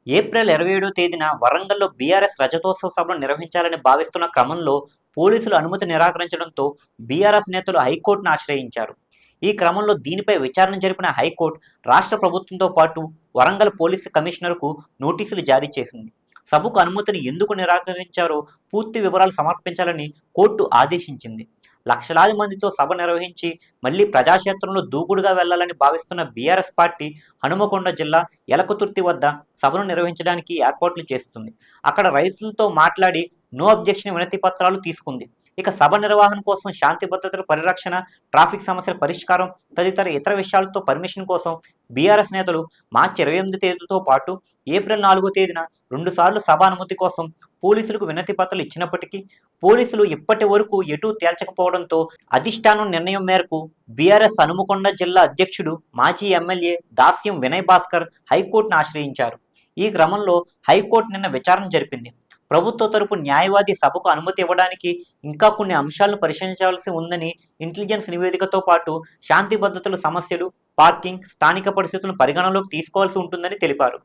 April 27వ తేదీన వరంగల్‌లో BRS రజతోత్సవ సభను నిర్వహించాలని భావిస్తున్న క్రమంలో పోలీసులు అనుమతి నిరాకరించడంతో బీఆర్ఎస్ నేతలు హైకోర్టును ఆశ్రయించారు. ఈ క్రమంలో దీనిపై విచారణ జరిపిన హైకోర్టు రాష్ట్ర ప్రభుత్వంతో పాటు వరంగల్ పోలీసు కమిషనర్‌కు నోటీసులు జారీ చేసింది. సభకు అనుమతిని ఎందుకు నిరాకరించారో పూర్తి వివరాలు సమర్పించాలని కోర్టు ఆదేశించింది. లక్షలాది మందితో సభ నిర్వహించి మళ్లీ ప్రజాక్షేత్రంలో దూకుడుగా వెళ్లాలని భావిస్తున్న బీఆర్ఎస్ పార్టీ హనుమకొండ జిల్లా ఎలకతుర్తి వద్ద సభను నిర్వహించడానికి ఏర్పాట్లు చేస్తుంది. అక్కడ రైతులతో మాట్లాడి నో అబ్జెక్షన్ వినతి పత్రాలు తీసుకుంది. ఇక సభ నిర్వహణ కోసం శాంతి భద్రతల పరిరక్షణ, ట్రాఫిక్ సమస్యల పరిష్కారం తదితర ఇతర విషయాలతో పర్మిషన్ కోసం బీఆర్ఎస్ నేతలు మార్చి 28 తేదీతో పాటు ఏప్రిల్ 4వ తేదీన 2 సార్లు సభ అనుమతి కోసం పోలీసులకు వినతి పత్రాలు ఇచ్చినప్పటికీ పోలీసులు ఇప్పటి వరకు ఎటూ తేల్చకపోవడంతో అధిష్టానం నిర్ణయం మేరకు బీఆర్ఎస్ హనుమకొండ జిల్లా అధ్యక్షుడు మాజీ ఎమ్మెల్యే దాస్యం వినయ్ భాస్కర్ హైకోర్టును ఆశ్రయించారు. ఈ క్రమంలో హైకోర్టు నిన్న విచారణ జరిపింది. ప్రభుత్వ తరపు న్యాయవాది సభకు అనుమతి ఇవ్వడానికి ఇంకా కొన్ని అంశాలను పరిశీలించాల్సి ఉందని, ఇంటెలిజెన్స్ నివేదికతో పాటు శాంతి భద్రతల సమస్యలు, పార్కింగ్, స్థానిక పరిస్థితులను పరిగణనలోకి తీసుకోవాల్సి ఉంటుందని తెలిపారు.